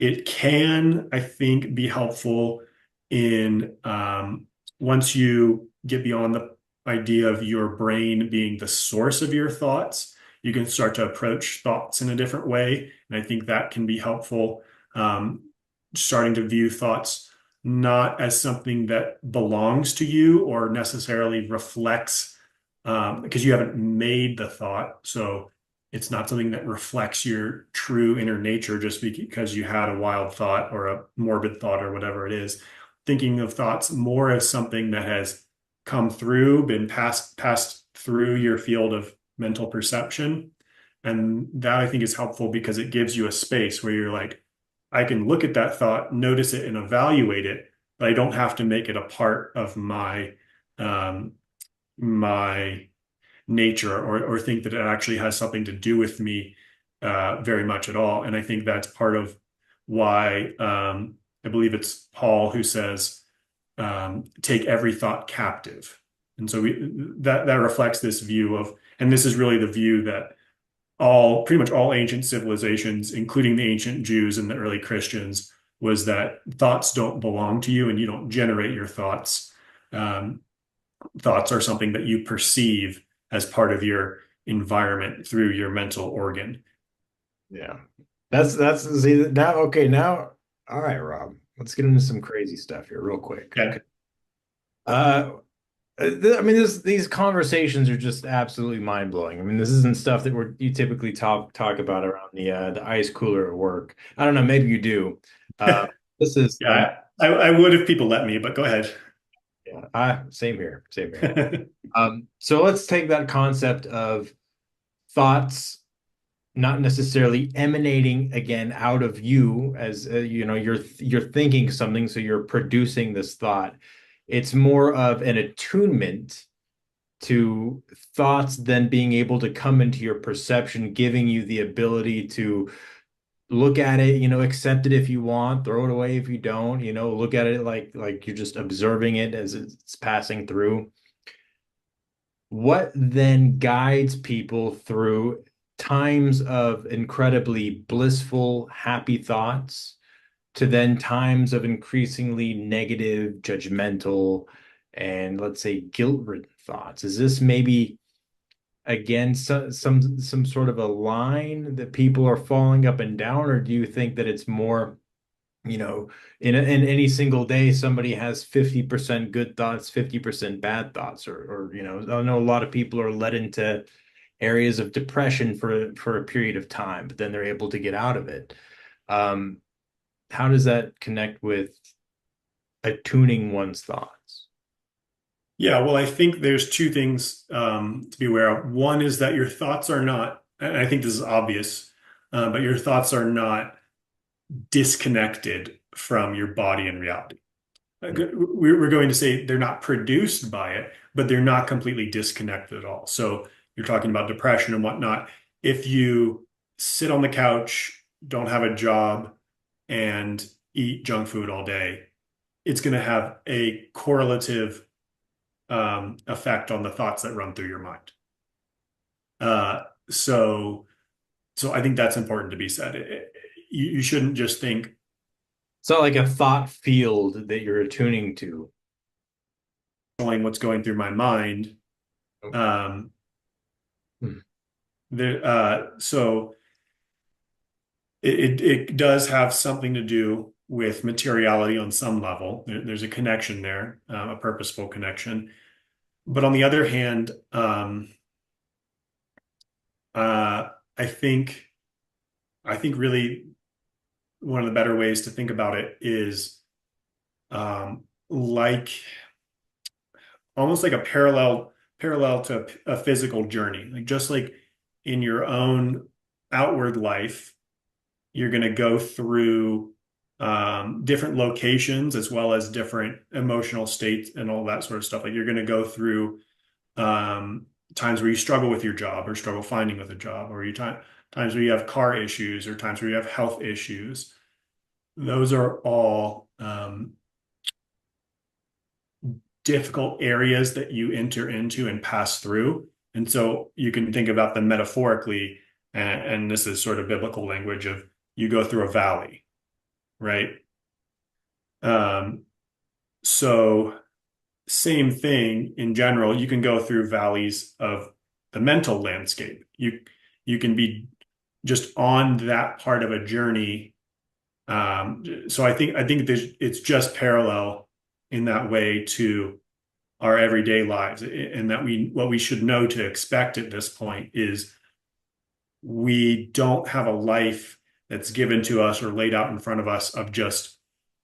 it can, I think, be helpful in once you get beyond the idea of your brain being the source of your thoughts, you can start to approach thoughts in a different way. And I think that can be helpful, um, starting to view thoughts not as something that belongs to you or necessarily reflects, because you haven't made the thought. So it's not something that reflects your true inner nature just because you had a wild thought or a morbid thought or whatever it is. Thinking of thoughts more as something that has come through, been passed through your field of mental perception. And that I think is helpful because it gives you a space where you're like, I can look at that thought, notice it, and evaluate it, but I don't have to make it a part of um, my nature or think that it actually has something to do with me very much at all. And I think that's part of why I believe it's Paul who says, take every thought captive. And so that reflects this view of, and this is really the view that pretty much all ancient civilizations, including the ancient Jews and the early Christians, was that thoughts don't belong to you and you don't generate your thoughts. Um, Thoughts are something that you perceive as part of your environment through your mental organ. Yeah. That's see now okay, now all right, Rob. Let's get into some crazy stuff here real quick. Okay. Okay. Uh I mean these conversations are just absolutely mind-blowing. I mean, this isn't stuff that you typically talk about around the ice cooler at work. I don't know, maybe you do. Uh this is I mean, Yeah, I would if people let me, but go ahead. yeah, same here, same here. So let's take that concept of thoughts not necessarily emanating again out of you as you're thinking something, so you're producing this thought. It's more of an attunement to thoughts then being able to come into your perception, giving you the ability to look at it, accept it if you want, throw it away if you don't, look at it like you're just observing it as it's passing through. What then guides people through times of incredibly blissful, happy thoughts to then times of increasingly negative, judgmental, and let's say guilt-ridden thoughts? Is this maybe again some sort of a line that people are falling up and down, or do you think that it's more in any single day, somebody has 50% good thoughts, 50% bad thoughts, or I know a lot of people are led into areas of depression for a period of time, but then they're able to get out of it. Um, how does that connect with attuning one's thoughts? Yeah, well, I think there's two things to be aware of. One is that your thoughts are not, and I think this is obvious, but your thoughts are not disconnected from your body and reality. We're going to say they're not produced by it, but they're not completely disconnected at all. So you're talking about depression and whatnot. If you sit on the couch, don't have a job, and eat junk food all day, it's going to have a correlative effect on the thoughts that run through your mind. Uh, so, so I think that's important to be said. You shouldn't just think It's not like a thought field that you're attuning to. knowing what's going through my mind. Um, Hmm. so it does have something to do with materiality on some level. There's a connection there, a purposeful connection. But on the other hand, uh, I think I think really one of the better ways to think about it is like almost like a parallel to a physical journey. Like just like in your own outward life, you're going to go through different locations as well as different emotional states and all that sort of stuff. Like you're going to go through um, times where you struggle with your job or struggle finding with a job, or times where you have car issues or times where you have health issues. Those are all difficult areas that you enter into and pass through. And so you can think about them metaphorically, and this is sort of biblical language of you go through a valley. right? Um, so same thing in general, you can go through valleys of the mental landscape. You can be just on that part of a journey. So I think it's just parallel in that way to our everyday lives, and that we what we should know to expect at this point is we don't have a life that's given to us or laid out in front of us of just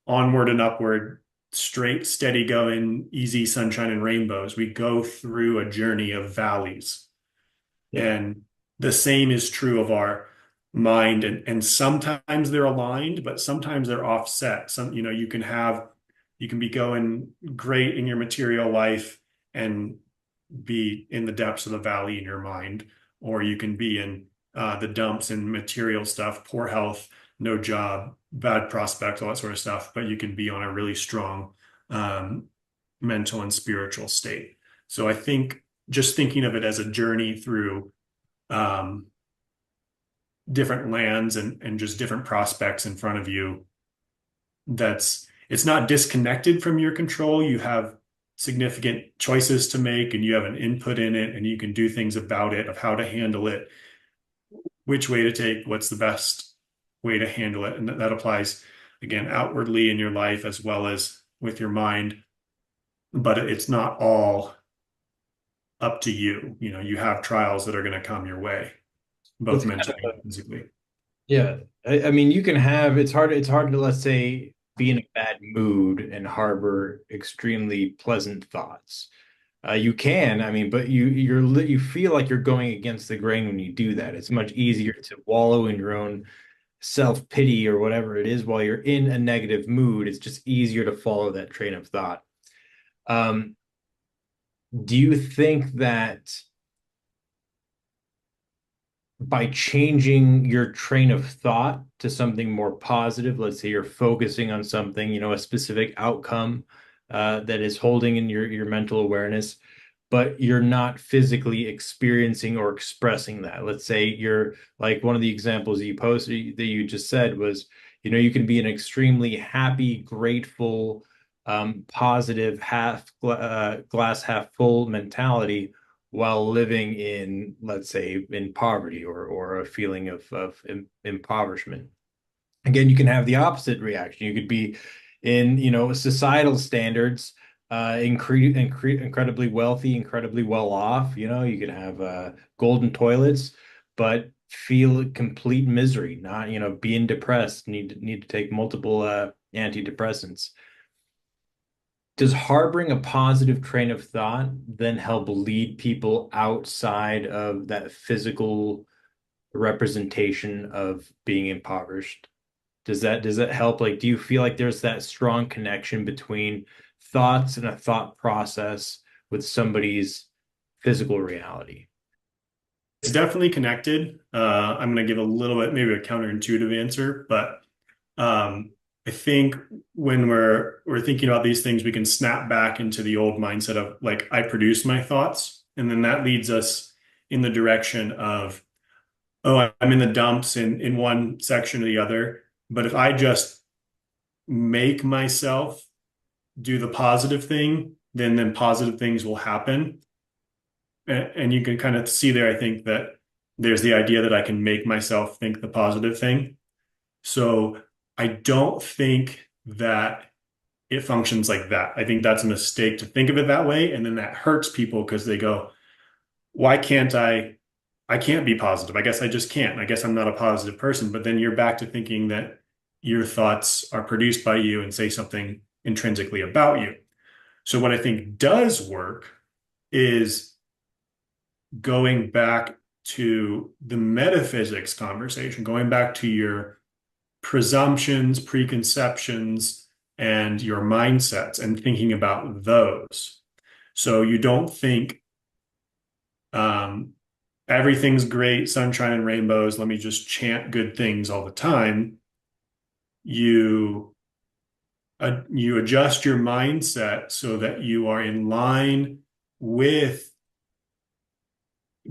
onward and upward, straight, steady going, easy sunshine and rainbows. We go through a journey of valleys. Yeah. And the same is true of our mind. And sometimes they're aligned, but sometimes they're offset. You can be going great in your material life and be in the depths of the valley in your mind, or you can be in the dumps and material stuff, poor health, no job, bad prospects, all that sort of stuff. But you can be on a really strong um, mental and spiritual state. So I think just thinking of it as a journey through um, different lands and just different prospects in front of you, it's not disconnected from your control. You have significant choices to make and you have an input in it and you can do things about it, of how to handle it, which way to take, what's the best way to handle it. And that applies again outwardly in your life as well as with your mind. But it's not all up to you. You know, you have trials that are going to come your way, Well, both it's kind mentally of and physically. yeah. I mean, you can have it's hard to, let's say, be in a bad mood and harbor extremely pleasant thoughts. You can, I mean, but you feel like you're going against the grain when you do that. It's much easier to wallow in your own self-pity or whatever it is while you're in a negative mood. It's just easier to follow that train of thought. Um, do you think that by changing your train of thought to something more positive, let's say you're focusing on something, a specific outcome that is holding in your mental awareness, but you're not physically experiencing or expressing that. Let's say you're like one of the examples you posted that you just said was, you can be an extremely happy, grateful, positive, glass half full mentality while living in, let's say, in poverty or a feeling of impoverishment. Again, you can have the opposite reaction. You could be in, societal standards, incredibly wealthy, incredibly well off. You could have golden toilets, but feel complete misery, not, being depressed, need to take multiple antidepressants. Does harboring a positive train of thought then help lead people outside of that physical representation of being impoverished? Does that help? Like, do you feel like there's that strong connection between thoughts and a thought process with somebody's physical reality? It's definitely connected. I'm going to give a little bit, maybe a counterintuitive answer, but um, I think when we're thinking about these things, we can snap back into the old mindset of like I produce my thoughts, and then that leads us in the direction of oh, I'm in the dumps in one section or the other. But if I just make myself do the positive thing, then positive things will happen. And you can kind of see there, I think that there's the idea that I can make myself think the positive thing. So I don't think that it functions like that. I think that's a mistake to think of it that way. And then that hurts people because they go, why can't I can't be positive. I guess I just can't. I guess I'm not a positive person. But then you're back to thinking that your thoughts are produced by you and say something intrinsically about you. So what I think does work is going back to the metaphysics conversation, going back to your presumptions, preconceptions, and your mindsets and thinking about those. So you don't think um, everything's great, sunshine and rainbows. Let me just chant good things all the time. You you adjust your mindset so that you are in line with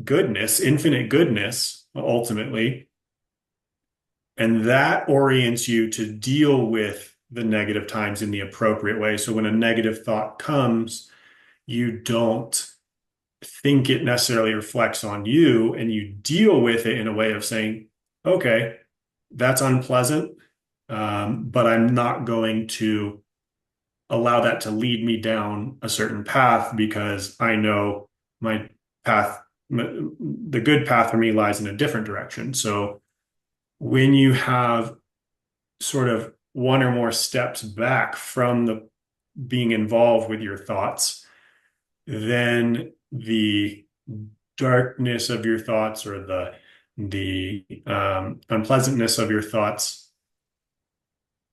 goodness, infinite goodness, ultimately, And that orients you to deal with the negative times in the appropriate way. So when a negative thought comes, you don't think it necessarily reflects on you, and you deal with it in a way of saying, okay, that's unpleasant, but I'm not going to allow that to lead me down a certain path because I know my path, the good path for me lies in a different direction. So when you have sort of one or more steps back from the being involved with your thoughts, then the darkness of your thoughts or the unpleasantness of your thoughts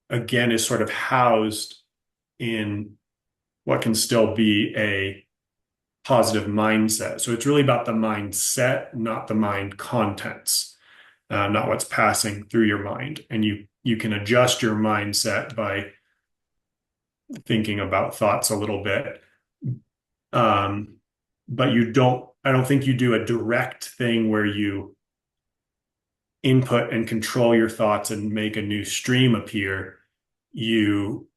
again is sort of housed in what can still be a positive mindset. So it's really about the mindset, not the mind contents, not what's passing through your mind. And you can adjust your mindset by thinking about thoughts a little bit. Um, but I don't think you do a direct thing where you input and control your thoughts and make a new stream appear. You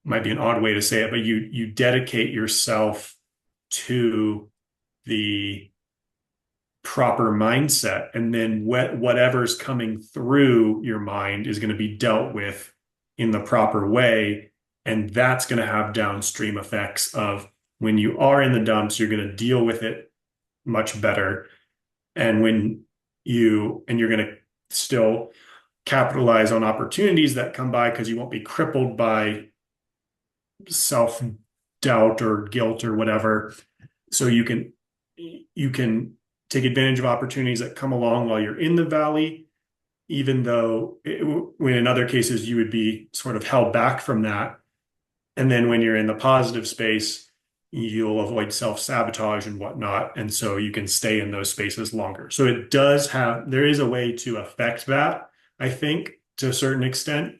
might be an odd way to say it, but you dedicate yourself to the proper mindset, and then whatever's coming through your mind is going to be dealt with in the proper way, and that's going to have downstream effects of when you are in the dumps, you're going to deal with it much better, and you're going to still capitalize on opportunities that come by because you won't be crippled by self doubt or guilt or whatever. So you can take advantage of opportunities that come along while you're in the valley, even though when in other cases you would be sort of held back from that. And then when you're in the positive space, you'll avoid self-sabotage and whatnot. And so you can stay in those spaces longer. So there is a way to affect that, I think, to a certain extent,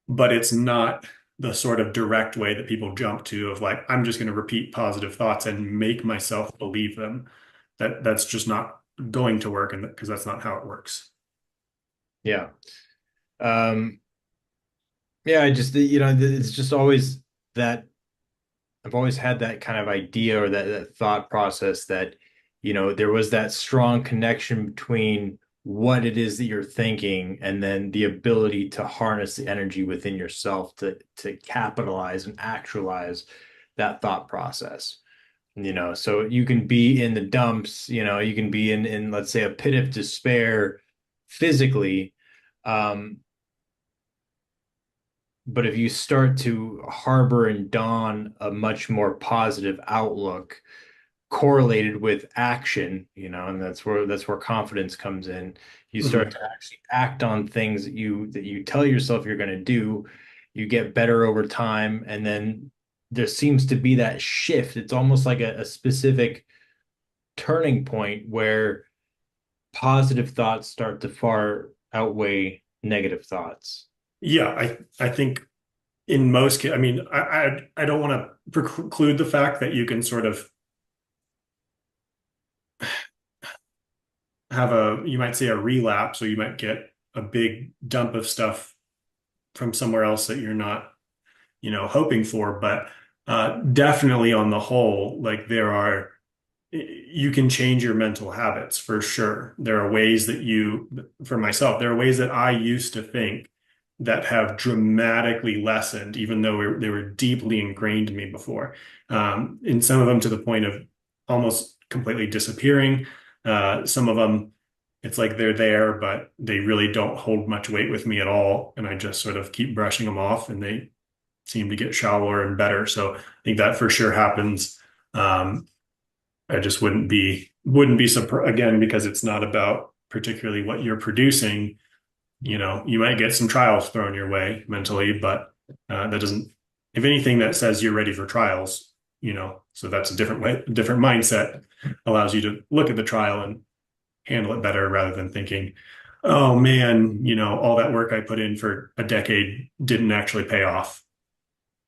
but it's not the sort of direct way that people jump to of like, I'm just going to repeat positive thoughts and make myself believe them. That's just not going to work, and because that's not how it works. Yeah. Um, yeah, I just, it's just always that I've always had that kind of idea or that thought process that, there was that strong connection between what it is that you're thinking and then the ability to harness the energy within yourself to capitalize and actualize that thought process. So you can be in the dumps, you can be in let's say a pit of despair physically. Um, but if you start to harbor and don a much more positive outlook correlated with action, and that's where confidence comes in. You start Mhm. to actually act on things that you tell yourself you're going to do. You get better over time, and then there seems to be that shift. It's almost like a specific turning point where positive thoughts start to far outweigh negative thoughts. Yeah, I think in most cases, I mean, I don't want to preclude the fact that you can sort of you might say a relapse, or you might get a big dump of stuff from somewhere else that you're not, hoping for. But definitely on the whole, like you can change your mental habits for sure. There are ways for myself, there are ways that I used to think that have dramatically lessened, even though they were deeply ingrained in me before. And some of them to the point of almost completely disappearing. Some of them, it's like they're there, but they really don't hold much weight with me at all. And I just sort of keep brushing them off, and they seem to get shallower and better. So I think that for sure happens. I just wouldn't be surprised again, because it's not about particularly what you're producing. You might get some trials thrown your way mentally, but that doesn't, if anything, that says you're ready for trials, so that's a different way, a different mindset allows you to look at the trial and handle it better rather than thinking, oh man, all that work I put in for a decade didn't actually pay off.